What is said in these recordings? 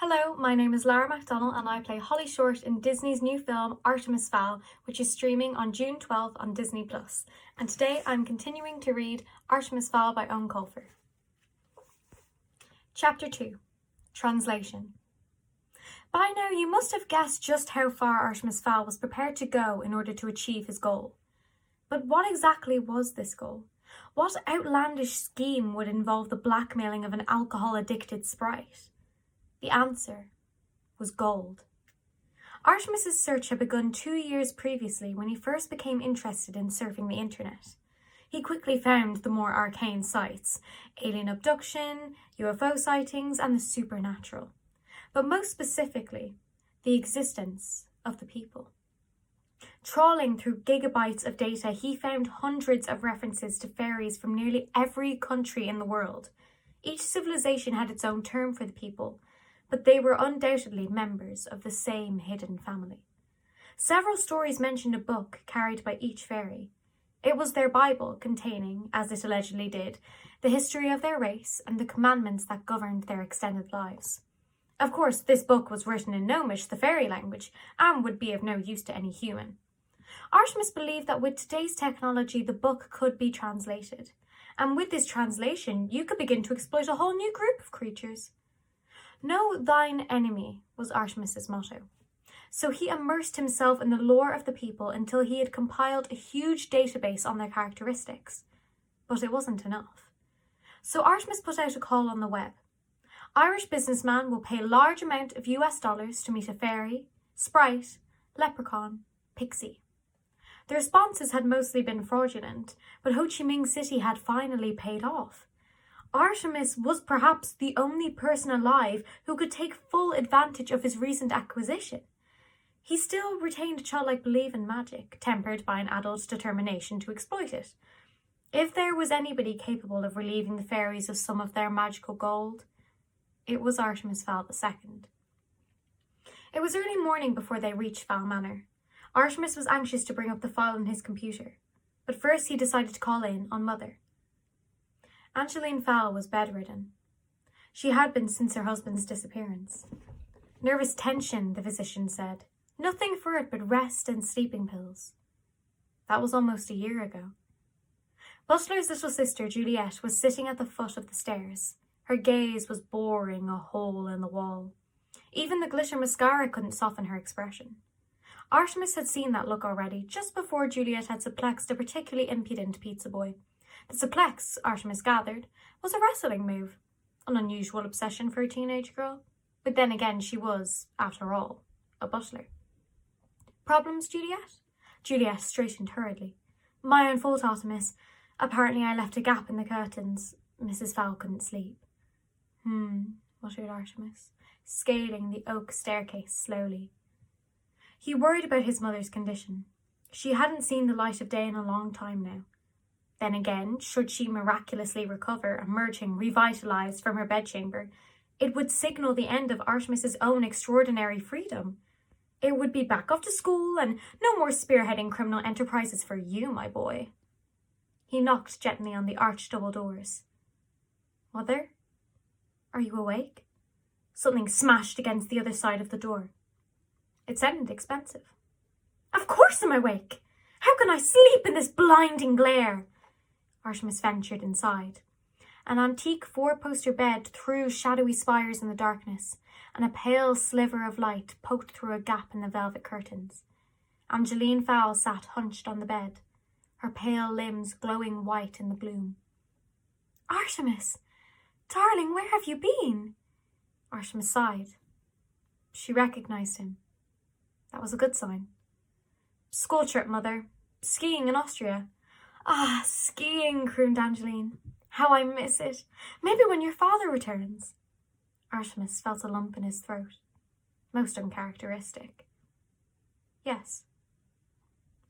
Hello, my name is Lara MacDonald and I play Holly Short in Disney's new film Artemis Fowl, which is streaming on June 12th on Disney+. And today I'm continuing to read Artemis Fowl by Eoin Colfer. Chapter 2. Translation. By now you must have guessed just how far Artemis Fowl was prepared to go in order to achieve his goal. But what exactly was this goal? What outlandish scheme would involve the blackmailing of an alcohol-addicted sprite? The answer was gold. Artemis's search had begun 2 years previously when he first became interested in surfing the internet. He quickly found the more arcane sites, alien abduction, UFO sightings, and the supernatural. But most specifically, the existence of the people. Trawling through gigabytes of data, he found hundreds of references to fairies from nearly every country in the world. Each civilization had its own term for the people, but they were undoubtedly members of the same hidden family. Several stories mentioned a book carried by each fairy. It was their Bible containing, as it allegedly did, the history of their race and the commandments that governed their extended lives. Of course, this book was written in Gnomish, the fairy language, and would be of no use to any human. Artemis believed that with today's technology, the book could be translated. And with this translation, you could begin to exploit a whole new group of creatures. Know thine enemy was Artemis's motto. So he immersed himself in the lore of the people until he had compiled a huge database on their characteristics. But it wasn't enough. So Artemis put out a call on the web. Irish businessman will pay large amount of US dollars to meet a fairy, sprite, leprechaun, pixie. The responses had mostly been fraudulent, but Ho Chi Minh City had finally paid off. Artemis was perhaps the only person alive who could take full advantage of his recent acquisition. He still retained a childlike belief in magic, tempered by an adult's determination to exploit it. If there was anybody capable of relieving the fairies of some of their magical gold, it was Artemis Fowl II. It was early morning before they reached Fowl Manor. Artemis was anxious to bring up the file on his computer, but first he decided to call in on Mother. Angeline Fowl was bedridden. She had been since her husband's disappearance. Nervous tension, the physician said. Nothing for it but rest and sleeping pills. That was almost a year ago. Butler's little sister, Juliet, was sitting at the foot of the stairs. Her gaze was boring a hole in the wall. Even the glitter mascara couldn't soften her expression. Artemis had seen that look already, just before Juliet had suplexed a particularly impudent pizza boy. The suplex, Artemis gathered, was a wrestling move, an unusual obsession for a teenage girl. But then again, she was, after all, a butler. Problems, Juliet? Juliet straightened hurriedly. My own fault, Artemis. Apparently I left a gap in the curtains. Mrs. Fowl couldn't sleep. Muttered Artemis, scaling the oak staircase slowly. He worried about his mother's condition. She hadn't seen the light of day in a long time now. Then again, should she miraculously recover, emerging revitalized from her bedchamber, it would signal the end of Artemis's own extraordinary freedom. It would be back off to school and no more spearheading criminal enterprises for you, my boy. He knocked gently on the arched double doors. Mother? Are you awake? Something smashed against the other side of the door. It sounded expensive. Of course I'm awake. How can I sleep in this blinding glare? Artemis ventured inside. An antique four-poster bed threw shadowy spires in the darkness, and a pale sliver of light poked through a gap in the velvet curtains. Angeline Fowl sat hunched on the bed, her pale limbs glowing white in the gloom. Artemis! Darling, where have you been? Artemis sighed. She recognized him. That was a good sign. School trip, Mother. Skiing in Austria. Ah, skiing, crooned Angeline. How I miss it. Maybe when your father returns. Artemis felt a lump in his throat. Most uncharacteristic. Yes.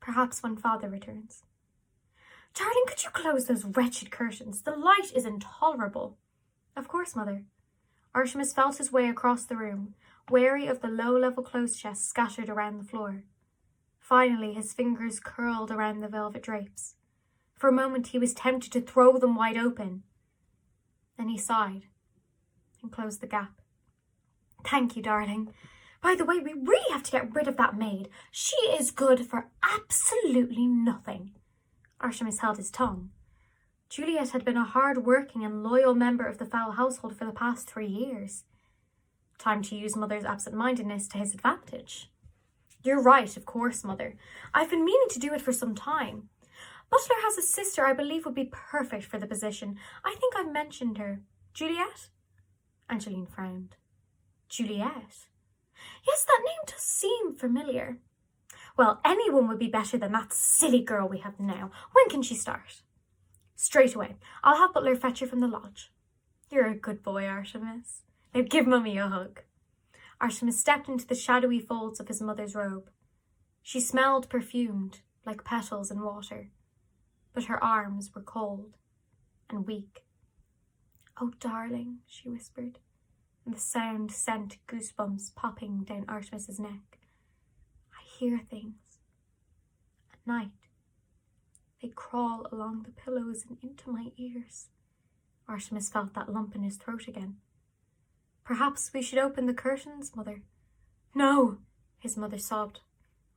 Perhaps when father returns. Darling, could you close those wretched curtains? The light is intolerable. Of course, Mother. Artemis felt his way across the room, wary of the low-level clothes chests scattered around the floor. Finally, his fingers curled around the velvet drapes. For a moment, he was tempted to throw them wide open. Then he sighed and closed the gap. Thank you, darling. By the way, we really have to get rid of that maid. She is good for absolutely nothing. Artemis held his tongue. Juliet had been a hard-working and loyal member of the Fowl household for the past 3 years. Time to use Mother's absent-mindedness to his advantage. You're right, of course, Mother. I've been meaning to do it for some time. Butler has a sister I believe would be perfect for the position. I think I've mentioned her. Juliet? Angeline frowned. Juliet? Yes, that name does seem familiar. Well, anyone would be better than that silly girl we have now. When can she start? Straight away. I'll have Butler fetch her from the lodge. You're a good boy, Artemis. Now give Mummy a hug. Artemis stepped into the shadowy folds of his mother's robe. She smelled perfumed, like petals in water, but her arms were cold and weak. Oh, darling, she whispered, and the sound sent goosebumps popping down Artemis's neck. I hear things. At night, they crawl along the pillows and into my ears. Artemis felt that lump in his throat again. Perhaps we should open the curtains, Mother. No, his mother sobbed,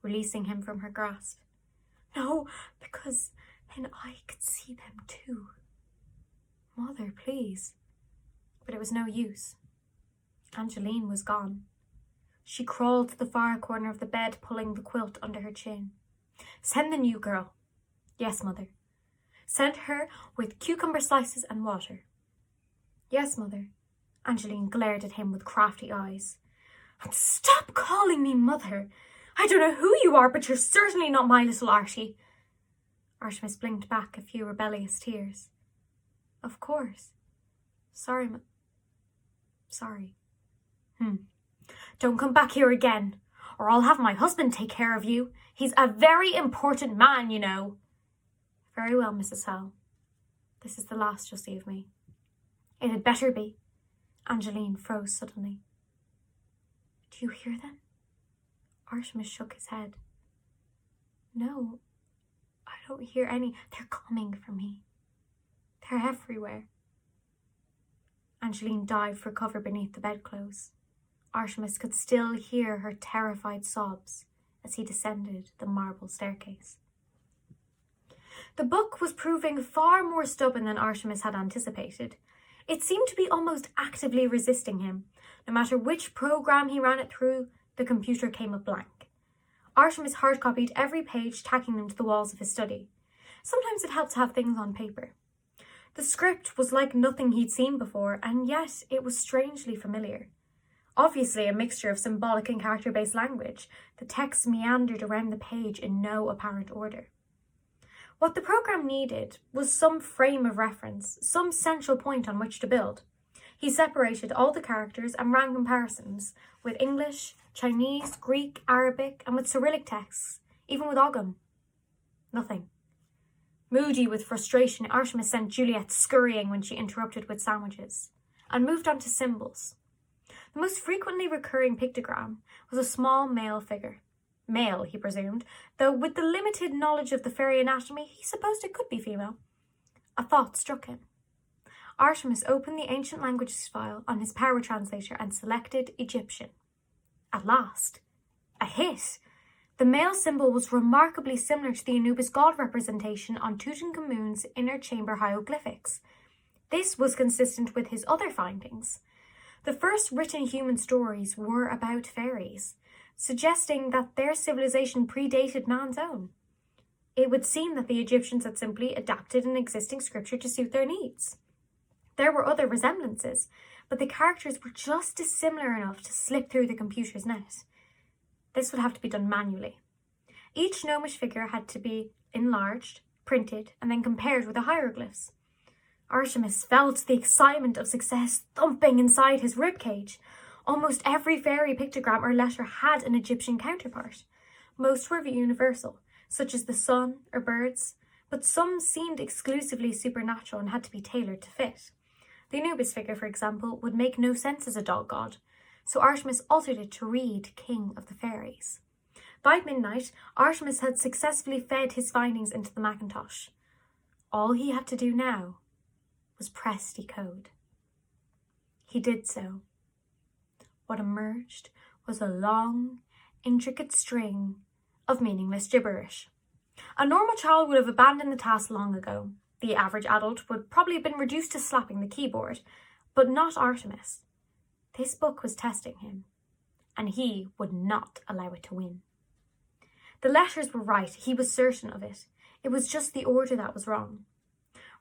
releasing him from her grasp. No, because then I could see them too. Mother, please. But it was no use. Angeline was gone. She crawled to the far corner of the bed, pulling the quilt under her chin. Send the new girl. Yes, Mother. Send her with cucumber slices and water. Yes, Mother. Angeline glared at him with crafty eyes. And stop calling me Mother. I don't know who you are, but you're certainly not my little Artie. Artemis blinked back a few rebellious tears. Of course. Sorry, Sorry. Don't come back here again, or I'll have my husband take care of you. He's a very important man, you know. Very well, Mrs. Fowl. This is the last you'll see of me. It had better be. Angeline froze suddenly. Do you hear them? Artemis shook his head. No, I don't hear any. They're coming for me. They're everywhere. Angeline dived for cover beneath the bedclothes. Artemis could still hear her terrified sobs as he descended the marble staircase. The book was proving far more stubborn than Artemis had anticipated. It seemed to be almost actively resisting him. No matter which program he ran it through, the computer came up blank. Artemis hard-copied every page, tacking them to the walls of his study. Sometimes it helped to have things on paper. The script was like nothing he'd seen before, and yet it was strangely familiar. Obviously a mixture of symbolic and character-based language, the text meandered around the page in no apparent order. What the program needed was some frame of reference, some central point on which to build. He separated all the characters and ran comparisons with English, Chinese, Greek, Arabic, and with Cyrillic texts, even with Ogham. Nothing. Moody with frustration, Artemis sent Juliet scurrying when she interrupted with sandwiches, and moved on to symbols. The most frequently recurring pictogram was a small male figure. Male, he presumed, though with the limited knowledge of the fairy anatomy, he supposed it could be female. A thought struck him. Artemis opened the ancient languages file on his power translator and selected Egyptian. At last. A hit! The male symbol was remarkably similar to the Anubis god representation on Tutankhamun's inner chamber hieroglyphics. This was consistent with his other findings. The first written human stories were about fairies, suggesting that their civilization predated man's own. It would seem that the Egyptians had simply adapted an existing scripture to suit their needs. There were other resemblances, but the characters were just dissimilar enough to slip through the computer's net. This would have to be done manually. Each gnomish figure had to be enlarged, printed, and then compared with the hieroglyphs. Artemis felt the excitement of success thumping inside his ribcage. Almost every fairy pictogram or letter had an Egyptian counterpart. Most were universal, such as the sun or birds, but some seemed exclusively supernatural and had to be tailored to fit. The Anubis figure, for example, would make no sense as a dog god, so Artemis altered it to read King of the Fairies. By midnight, Artemis had successfully fed his findings into the Macintosh. All he had to do now was press decode. He did so. what emerged was a long, intricate string of meaningless gibberish. A normal child would have abandoned the task long ago. The average adult would probably have been reduced to slapping the keyboard, but not Artemis. This book was testing him, and he would not allow it to win. The letters were right, he was certain of it. It was just the order that was wrong.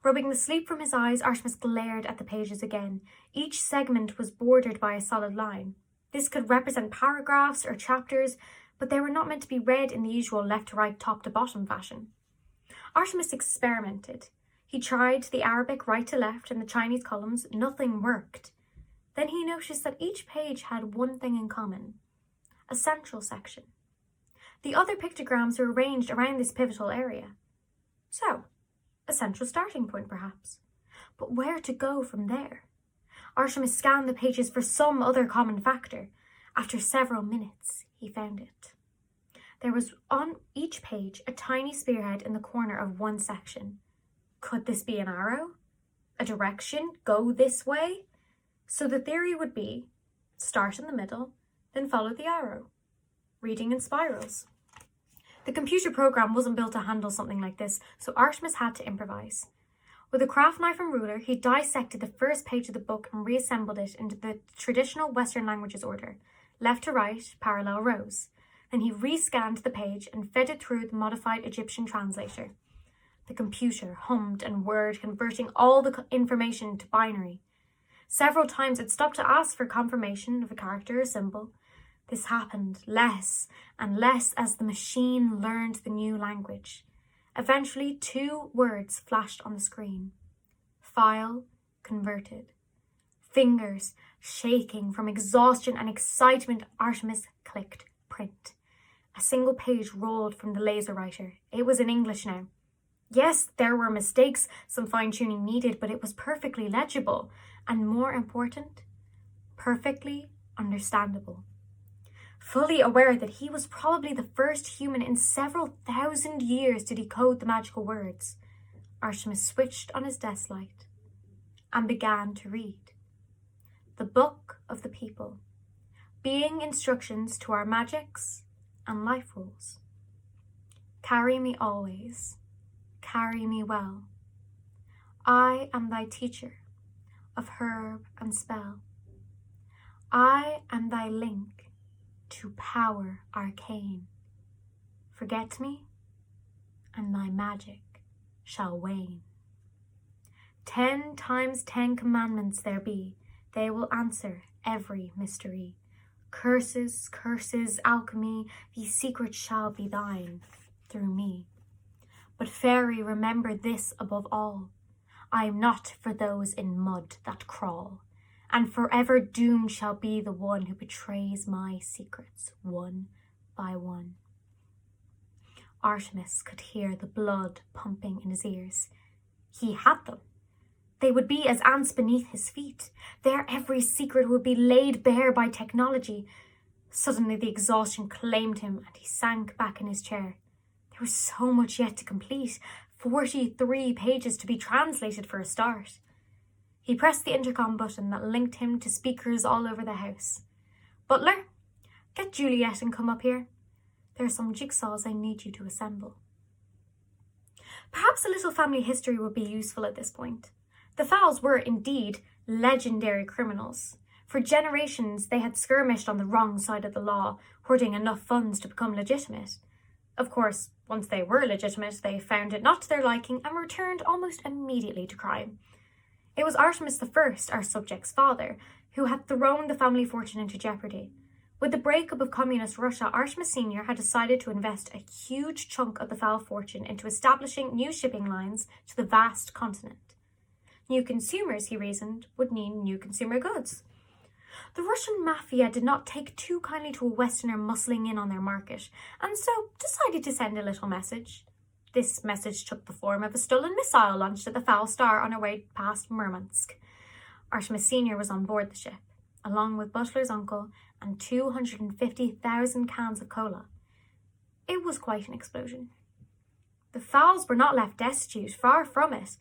Rubbing the sleep from his eyes, Artemis glared at the pages again. Each segment was bordered by a solid line. This could represent paragraphs or chapters, but they were not meant to be read in the usual left-to-right, top-to-bottom fashion. Artemis experimented. He tried the Arabic right-to-left and the Chinese columns. Nothing worked. Then he noticed that each page had one thing in common: a central section. The other pictograms were arranged around this pivotal area. So, a central starting point, perhaps. But where to go from there? Artemis scanned the pages for some other common factor. After several minutes, he found it. There was on each page a tiny spearhead in the corner of one section. Could this be an arrow? A direction? Go this way? So the theory would be, start in the middle, then follow the arrow. Reading in spirals. The computer program wasn't built to handle something like this, so Artemis had to improvise. With a craft knife and ruler, he dissected the first page of the book and reassembled it into the traditional Western languages order, left to right, parallel rows. Then he rescanned the page and fed it through the modified Egyptian translator. The computer hummed and whirred, converting all the information to binary. Several times it stopped to ask for confirmation of a character or symbol. This happened less and less as the machine learned the new language. Eventually, 2 words flashed on the screen. File converted. Fingers shaking from exhaustion and excitement, Artemis clicked print. A single page rolled from the laser writer. It was in English now. Yes, there were mistakes, some fine-tuning needed, but it was perfectly legible, and more important, perfectly understandable. Fully aware that he was probably the first human in several thousand years to decode the magical words, Artemis switched on his desk light and began to read. The Book of the People, being instructions to our magics and life rules. Carry me always, carry me well. I am thy teacher of herb and spell. I am thy link to power arcane. Forget me, and thy magic shall wane. 10 times 10 commandments there be, they will answer every mystery. Curses, curses, alchemy, these secrets shall be thine through me. But fairy, remember this above all: I am not for those in mud that crawl, and forever doomed shall be the one who betrays my secrets one by one. Artemis could hear the blood pumping in his ears. He had them. They would be as ants beneath his feet. Their every secret would be laid bare by technology. Suddenly the exhaustion claimed him and he sank back in his chair. There was so much yet to complete, 43 pages to be translated for a start. He pressed the intercom button that linked him to speakers all over the house. Butler, get Juliet and come up here. There are some jigsaws I need you to assemble. Perhaps a little family history would be useful at this point. The Fowles were indeed legendary criminals. For generations, they had skirmished on the wrong side of the law, hoarding enough funds to become legitimate. Of course, once they were legitimate, they found it not to their liking and returned almost immediately to crime. It was Artemis I, our subject's father, who had thrown the family fortune into jeopardy. With the breakup of communist Russia, Artemis Sr. had decided to invest a huge chunk of the Fowl fortune into establishing new shipping lines to the vast continent. New consumers, he reasoned, would need new consumer goods. The Russian mafia did not take too kindly to a Westerner muscling in on their market, and so decided to send a little message. This message took the form of a stolen missile launched at the Fowl Star on her way past Murmansk. Artemis Sr. was on board the ship, along with Butler's uncle and 250,000 cans of cola. It was quite an explosion. The Fowls were not left destitute, far from it,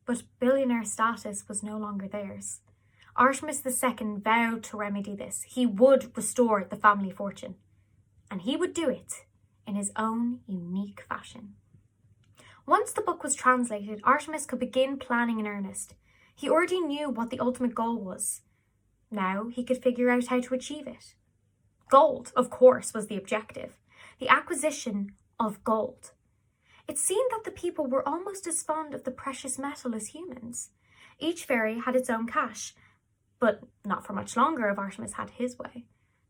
but billionaire status was no longer theirs. Artemis II vowed to remedy this. He would restore the family fortune. And he would do it in his own unique fashion. Once the book was translated, Artemis could begin planning in earnest. He already knew what the ultimate goal was. Now he could figure out how to achieve it. Gold, of course, was the objective. The acquisition of gold. It seemed that the people were almost as fond of the precious metal as humans. Each fairy had its own cache, but not for much longer if Artemis had his way.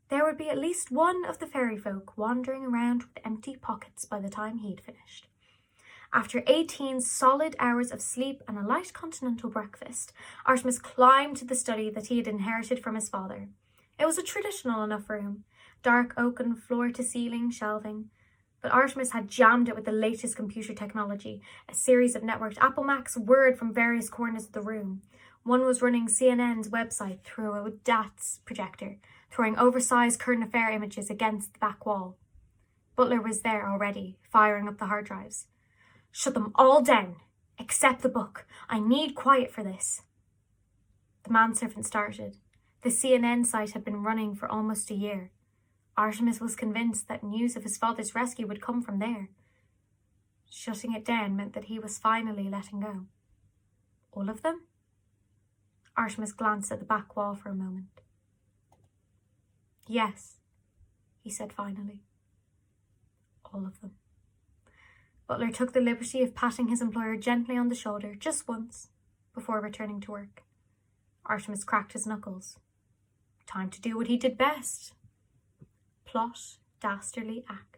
There would be at least one of the fairy folk wandering around with empty pockets by the time he'd finished. After 18 solid hours of sleep and a light continental breakfast, Artemis climbed to the study that he had inherited from his father. It was a traditional enough room, dark oaken floor-to-ceiling shelving, but Artemis had jammed it with the latest computer technology, a series of networked Apple Macs whirred from various corners of the room. One was running CNN's website through a DATS projector, throwing oversized current affair images against the back wall. Butler was there already, firing up the hard drives. "Shut them all down, except the book. I need quiet for this." The manservant started. The CNN site had been running for almost a year. Artemis was convinced that news of his father's rescue would come from there. Shutting it down meant that he was finally letting go. All of them? Artemis glanced at the back wall for a moment. "Yes," he said finally. "All of them." Butler took the liberty of patting his employer gently on the shoulder just once before returning to work. Artemis cracked his knuckles. Time to do what he did best. Plot, dastardly act.